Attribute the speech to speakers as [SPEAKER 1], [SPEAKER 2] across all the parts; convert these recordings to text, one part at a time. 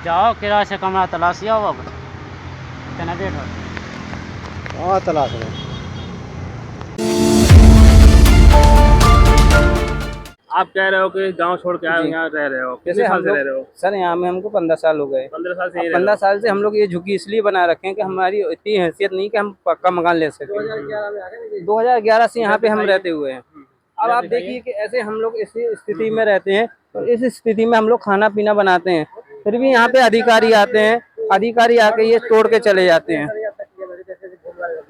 [SPEAKER 1] जाओ किराए से कमरा तलाशी आओ अब कितना देर हो।
[SPEAKER 2] हाँ तलाश रहे।
[SPEAKER 3] आप कह रहे हो कि गांव छोड़ के आए
[SPEAKER 4] जी।
[SPEAKER 3] यहाँ रह रहे हो,
[SPEAKER 4] जैसे
[SPEAKER 3] कितने
[SPEAKER 4] हम
[SPEAKER 3] साल से
[SPEAKER 4] लोग
[SPEAKER 3] रह रहे हो?
[SPEAKER 4] सर यहाँ में हमको 15 साल हो गए।
[SPEAKER 3] 15 साल से यहीं रह
[SPEAKER 4] 15
[SPEAKER 3] रहे
[SPEAKER 4] साल से हम लोग ये झुग्गी इसलिए बना रखे हैं कि हमारी इतनी हैसियत नहीं कि हम पक्का मकान ले सकें। 2011 से यहाँ पे हम रहते हुए हैं। अब आप देखिए कि ऐसे हम लोग इस स्थिति में रहते हैं और इस स्थिति में हम लोग खाना पीना बनाते हैं, फिर भी यहाँ पे अधिकारी आते हैं, अधिकारी आके ये तोड़ के चले जाते हैं।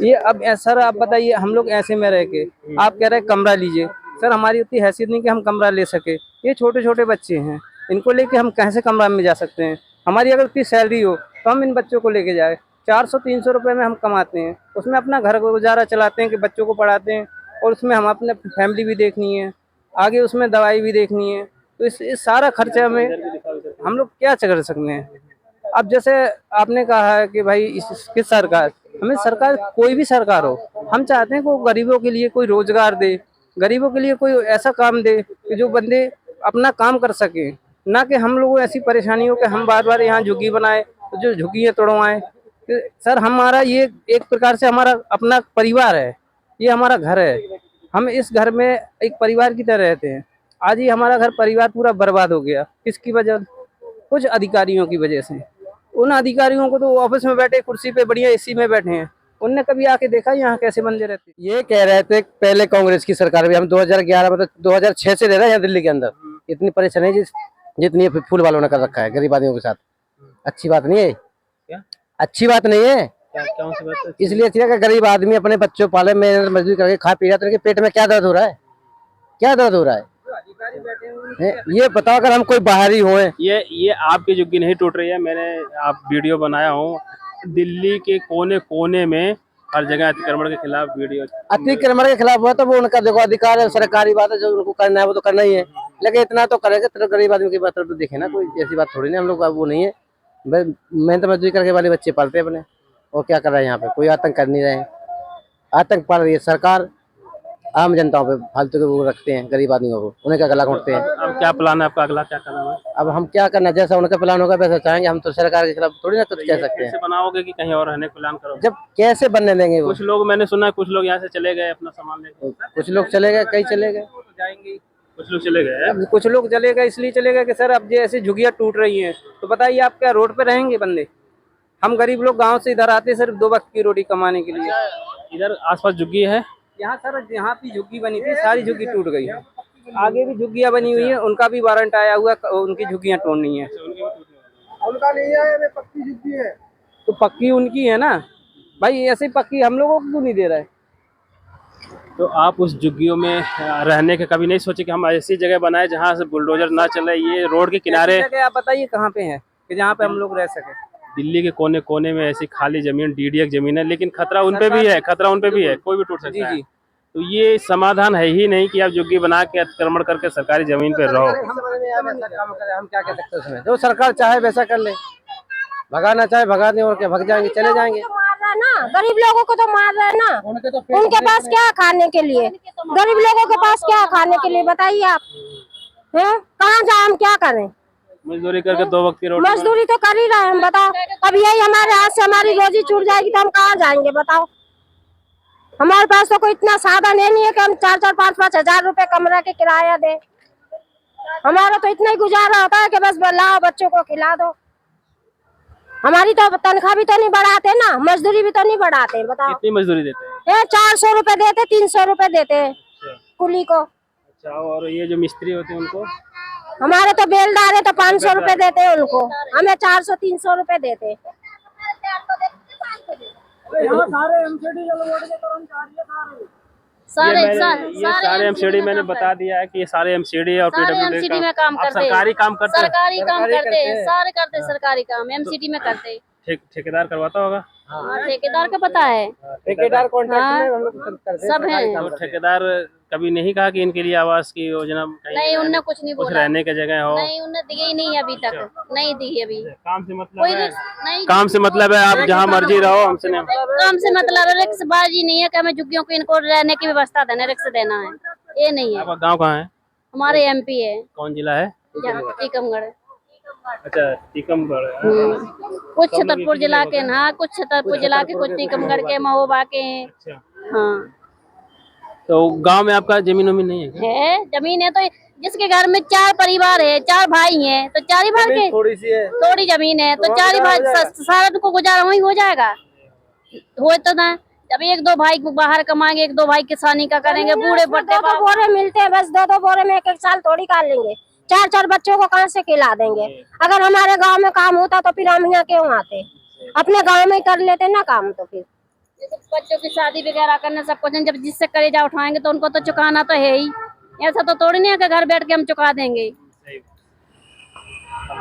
[SPEAKER 4] ये अब सर आप बताइए हम लोग ऐसे में रह के आप कह रहे हैं कमरा लीजिए, सर हमारी उतनी हैसियत नहीं कि हम कमरा ले सके। ये छोटे छोटे बच्चे हैं, इनको लेके हम कैसे कमरा में जा सकते हैं? हमारी अगर उतनी सैलरी हो तो हम इन बच्चों को लेके जाए। 400-300 रुपये में हम कमाते हैं, उसमें अपना घर गुजारा चलाते हैं कि बच्चों को पढ़ाते हैं और उसमें हम अपने फैमिली भी देखनी है, आगे उसमें दवाई भी देखनी है। तो इस सारा खर्चा में हम लोग क्या कर सकते हैं? अब जैसे आपने कहा है कि भाई किस सरकार, हमें सरकार कोई भी सरकार हो, हम चाहते हैं कि वो गरीबों के लिए कोई रोजगार दे, गरीबों के लिए कोई ऐसा काम दे कि जो बंदे अपना काम कर सके, ना कि हम लोगों ऐसी परेशानी हो कि हम बार बार यहाँ झुग्गी बनाए तो जो झुग्गियाँ तोड़वाएं। तो सर हमारा ये एक प्रकार से हमारा अपना परिवार है, ये हमारा घर है, हम इस घर में एक परिवार की तरह रहते हैं। आज ही हमारा घर परिवार पूरा बर्बाद हो गया, किसकी वजह? कुछ अधिकारियों की वजह से। उन अधिकारियों को तो ऑफिस में बैठे कुर्सी पे बढ़िया एसी में बैठे हैं, उनने कभी आके देखा यहाँ कैसे बंदे रहते हैं?
[SPEAKER 2] ये कह रहे थे पहले कांग्रेस की सरकार भी, हम 2011 मतलब 2006 से रह रहे हैं यहाँ दिल्ली के अंदर। इतनी परेशानी जितनी फूल वालों ने कर रखा है गरीब आदमियों के साथ, अच्छी बात नहीं है।
[SPEAKER 3] क्या?
[SPEAKER 2] अच्छी बात नहीं है।
[SPEAKER 3] कौन सी बात?
[SPEAKER 2] इसलिए अच्छी है कि गरीब आदमी अपने बच्चों पाले, मेहनत मजदूरी करके खा पी रहा है, तो पेट में क्या दर्द हो रहा है? क्या दर्द हो रहा है? ये बताओ अगर हम कोई बाहरी होए।
[SPEAKER 3] ये आपकी झुग्गी नहीं टूट रही है, मैंने आप वीडियो बनाया हूँ, दिल्ली के कोने कोने में हर जगह अतिक्रमण के खिलाफ वीडियो।
[SPEAKER 2] अतिक्रमण के खिलाफ हुआ तो वो उनका देखो अधिकार है, सरकारी बात है, जो उनको करना है वो तो करना ही है, लेकिन इतना तो करेंगे तो गरीब आदमी की बात तो देखे ना, कोई ऐसी बात थोड़ी नहीं। हम लोग वो नहीं है, मेहनत मजदूरी करके वाले बच्चे पालते हैं अपने, और क्या कर रहा है यहाँ पे? कोई आतंक कर नहीं रहे हैं। आतंक पाल रही है सरकार, आम जनताओं पे फालतू के वो रखते हैं, गरीब आदमियों को, उन्हें क्या गला घोटते हैं।
[SPEAKER 3] अब क्या प्लान है आपका, अगला क्या करना है?
[SPEAKER 2] अब हम क्या करना, जैसा उनका प्लान होगा वैसा चाहेंगे हम, तो सरकार के खिलाफ थोड़ी ना कुछ कह सकते हैं।
[SPEAKER 3] कैसे बनाओगे कि कहीं और रहने का प्लान करोगे?
[SPEAKER 2] जब कैसे बनने देंगे वो?
[SPEAKER 3] कुछ लोग, मैंने सुना है कुछ लोग यहाँ से चले गए अपना सामान लेके।
[SPEAKER 2] कुछ लोग चले गए, कई चले गए,
[SPEAKER 3] कुछ लोग चले गए।
[SPEAKER 4] अब कुछ लोग चले गए इसलिए चले गए कि सर अब जैसे झुग्गियाँ टूट रही हैं तो बताइए आप क्या रोड पे रहेंगे बंदे? हम गरीब लोग गांव से इधर आते सिर्फ 2 वक्त की रोटी कमाने के लिए।
[SPEAKER 3] इधर आसपास झुग्गी है?
[SPEAKER 4] यहाँ सर यहाँ भी झुग्गी बनी थी, सारी झुग्गी टूट गई। आगे भी झुग्गियाँ बनी हुई हैं, उनका भी वारंट आया हुआ, उनकी झुग्गियाँ तोड़नी है।
[SPEAKER 2] उनका नहीं है, पक्की झुग्गी है
[SPEAKER 4] तो पक्की उनकी है ना भाई, ऐसे पक्की हम लोगों को क्यों नहीं दे रहा है?
[SPEAKER 3] तो आप उस झुग्गियों में रहने के कभी नहीं सोचे कि हम ऐसी जगह बनाए जहाँ से बुलडोजर ना चले? ये रोड के किनारे
[SPEAKER 4] आप बताइए कहाँ पे है कि जहाँ पे हम लोग रह सके?
[SPEAKER 3] दिल्ली के कोने कोने में ऐसी खाली जमीन, डीडीएक जमीन है, लेकिन खतरा उनपे भी है, खतरा उनपे भी है, कोई भी टूट सकता है। तो ये समाधान है ही नहीं कि आप झुग्गी बना के अतिक्रमण करके सरकारी जमीन पे रहो।
[SPEAKER 2] हम क्या कह सकते हैं उसमें? जो सरकार चाहे वैसा कर ले, भगाना चाहे भगा दें, और क्या भग जाएंगे, चले जाएंगे।
[SPEAKER 5] ना गरीब लोगों को तो मार रहे हैं ना, उनके पास क्या खाने के लिए? गरीब लोगों के पास क्या खाने के लिए बताइए आप? हैं कहाँ जाए, हम क्या करें?
[SPEAKER 3] मजदूरी करके 2 वक्त की रोटी,
[SPEAKER 5] मजदूरी तो कर ही रहे हैं हम, बताओ। अब यही हमारे हाथ से हमारी रोजी छूट जाएगी तो हम कहाँ जाएंगे बताओ? हमारे पास तो कोई इतना साधन है नहीं है कि हम 4-4, 5-5 हजार रुपए कमरे के किराया दे। हमारा तो इतना ही गुजारा होता है कि बस लाओ बच्चों को खिला दो। हमारी तो तनख्वाह भी तो नहीं बढ़ाते ना, मजदूरी भी तो नहीं बढ़ाते, बताओ।
[SPEAKER 3] कितनी मजदूरी देते हैं?
[SPEAKER 5] 400 रुपए देते, 300 रुपए देते हैं कुली को।
[SPEAKER 3] अच्छा, और ये जो मिस्त्री होते हैं उनको?
[SPEAKER 5] हमारे तो बेलदार है तो 500 रुपए देते हैं उनको, हमें 400-300 रुपए देते।
[SPEAKER 3] सारे एमसीडी मैंने बता दिया है कि ये सारे एमसीडी और
[SPEAKER 6] एमसीडी में काम करते हैं,
[SPEAKER 3] सरकारी काम करते हैं।
[SPEAKER 6] सरकारी काम करते हैं, सारे करते हैं सरकारी काम, एमसीडी में करते हैं।
[SPEAKER 3] ठेकेदार करवाता होगा?
[SPEAKER 6] ठेकेदार का पता है,
[SPEAKER 4] ठेकेदार कॉन्ट्रैक्ट में हम लोग करते हैं,
[SPEAKER 6] सब है।
[SPEAKER 3] तो ठेकेदार कभी नहीं कहा कि इनके लिए आवास की योजना?
[SPEAKER 6] नहीं, उनने कुछ नहीं
[SPEAKER 3] कुछ
[SPEAKER 6] बोला,
[SPEAKER 3] रहने की जगह हो?
[SPEAKER 6] नहीं उनने दी ही नहीं अभी तक, नहीं दी अभी।
[SPEAKER 3] काम से मतलब
[SPEAKER 6] कोई
[SPEAKER 3] है?
[SPEAKER 6] नहीं,
[SPEAKER 3] काम से मतलब है आप जहाँ मर्जी रहो, हमसे नहीं।
[SPEAKER 6] काम से मतलब है रिक्स बाजी नहीं है कि हमें झुग्गियों को इनको रहने की व्यवस्था देना, रिक्स देना है, ये नहीं है।
[SPEAKER 3] आपका गाँव कहाँ है?
[SPEAKER 6] हमारे एमपी है।
[SPEAKER 3] कौन जिला है?
[SPEAKER 6] टीकमगढ़।
[SPEAKER 3] अच्छा टीकमगढ़।
[SPEAKER 6] कुछ छतरपुर जिला के हैं, हाँ कुछ छतरपुर जिला के, कुछ टीकमगढ़ के, महोबा के हैं।
[SPEAKER 3] अच्छा,
[SPEAKER 6] हाँ
[SPEAKER 3] तो गांव में आपका जमीन वमीन नहीं है?
[SPEAKER 6] है जमीन है, तो जिसके घर में 4 परिवार है, 4 भाई हैं, तो 4 ही भाई के
[SPEAKER 4] थोड़ी सी है,
[SPEAKER 6] थोड़ी जमीन है, तो 4 ही भाई सारा को गुजारा वही हो जाएगा। हो तो ना, जब 1-2 भाई बाहर कमाएंगे, 1-2 भाई किसानी का करेंगे, बूढ़े बड़े
[SPEAKER 5] 2-2 बोरे मिलते हैं, बस 2-2 बोरे में 1-1 साल थोड़ी काट लेंगे। 4-4 बच्चों को कहाँ से खिला देंगे? अगर हमारे गांव में काम होता तो फिर हम यहाँ क्यों आते? अपने गांव में कर लेते ना काम। तो फिर
[SPEAKER 6] बच्चों की शादी वगैरह करने सब कुछ, जब जिससे करेजा उठाएंगे तो उनको तो चुकाना तो है ही। ऐसा तो थोड़ी नहीं है कि घर बैठ के हम चुका देंगे।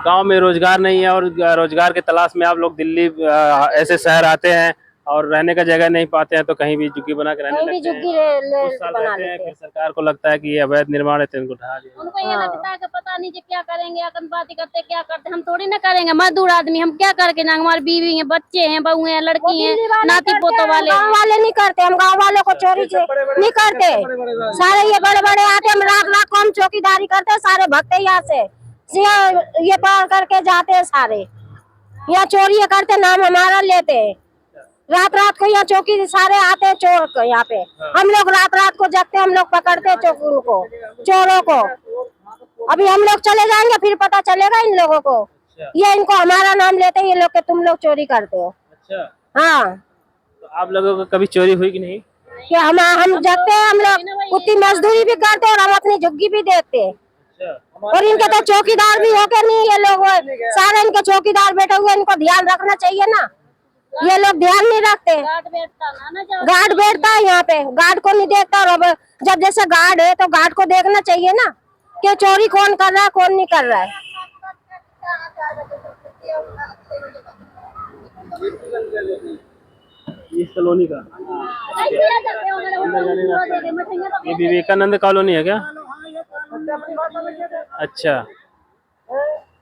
[SPEAKER 3] गांव में रोजगार नहीं है और रोजगार की तलाश में आप लोग दिल्ली ऐसे शहर आते हैं और रहने का जगह नहीं पाते हैं, तो कहीं भी झुग्गी बना के रहने
[SPEAKER 5] कहीं भी
[SPEAKER 3] लगते हैं।
[SPEAKER 5] झुग्गी
[SPEAKER 3] कुछ साल
[SPEAKER 5] बना
[SPEAKER 3] रहते हैं,
[SPEAKER 5] लेते
[SPEAKER 3] फिर
[SPEAKER 5] हैं।
[SPEAKER 3] सरकार को लगता है कि ये अवैध निर्माण है तो इनको ढहा दिया।
[SPEAKER 6] उनको ये लगता है कि पता नहीं जी क्या करेंगे, आतंकवादी करते क्या करते, हम थोड़ी ना करेंगे। मजदूर आदमी हम क्या करके जाएंगे? हमारी बीवी है, बच्चे हैं, बहू हैं, लड़की हैं, नाती पोतों वाले।
[SPEAKER 5] गाँव वाले नहीं करते, हम गाँव वाले को चोरी नहीं करते। सारे ये बड़े बड़े आते, हम रात को हम चौकीदारी करते, सारे भगते यहाँ से ये पार करके जाते हैं, सारे यहाँ चोरी करते, नाम हमारा लेते हैं। रात को यहाँ चौकी सारे आते हैं चोर को, यहाँ पे हम लोग रात को जगते, हम लोग पकड़ते हैं चोरों को। अभी हम लोग चले जाएंगे, फिर पता चलेगा इन लोगों को। ये इनको हमारा नाम लेते हैं, ये लोग के तुम लोग चोरी करते हो।
[SPEAKER 3] अच्छा,
[SPEAKER 5] हाँ,
[SPEAKER 3] तो आप लोगों को कभी चोरी हुई कि नहीं?
[SPEAKER 5] कि हम जगते हैं, हम लोग उतनी मजदूरी भी करते हैं और हम अपनी झुग्गी भी देखते हैं। और इनके तो चौकीदार भी हो के नहीं, ये लोग सारे इनके चौकीदार बैठे हुए, इनको ध्यान रखना चाहिए ना। ये लोग ध्यान नहीं रखते। गार्ड बैठता है यहाँ पे, गार्ड को नहीं देखता। और अब जब जैसे गार्ड है तो गार्ड को देखना चाहिए ना कि चोरी कौन कर रहा है, कौन नहीं कर रहा है।
[SPEAKER 3] इस कॉलोनी का ये विवेकानंद कॉलोनी है क्या? अच्छा,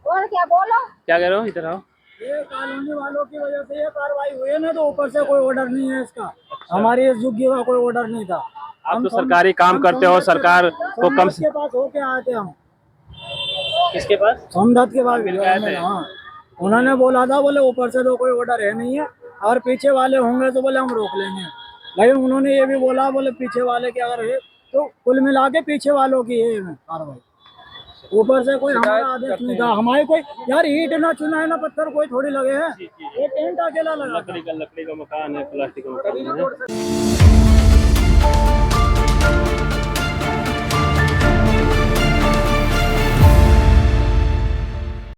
[SPEAKER 5] और क्या बोलो?
[SPEAKER 3] क्या कह रहे हो? इधर आओ।
[SPEAKER 7] ये कॉलोनी वालों की वजह से ये कार्रवाई हुई है ना, तो ऊपर से कोई ऑर्डर नहीं है इसका। हमारी इस झुग्गी का कोई ऑर्डर नहीं था।
[SPEAKER 3] आप तो सरकारी काम करते हो, सरकार को कम
[SPEAKER 7] के पास होके आए थे हम।
[SPEAKER 3] किसके पास?
[SPEAKER 7] सोमनाथ के पास हाँ, उन्होंने बोला था, बोले ऊपर से तो कोई ऑर्डर है नहीं है, और पीछे वाले होंगे तो बोले हम रोक लेंगे। लेकिन उन्होंने ये भी बोला, बोले पीछे वाले के अगर है तो कुल मिला के पीछे वालों की है कार्रवाई। ऊपर से कोई हमारा आदेश नहीं था। हमारे कोई यार ईंट ना चुना है ना पत्थर कोई थोड़ी लगे हैं, ये टेंट अकेला लगा।
[SPEAKER 3] लकड़ी का मकान है, प्लास्टिक का मकान है।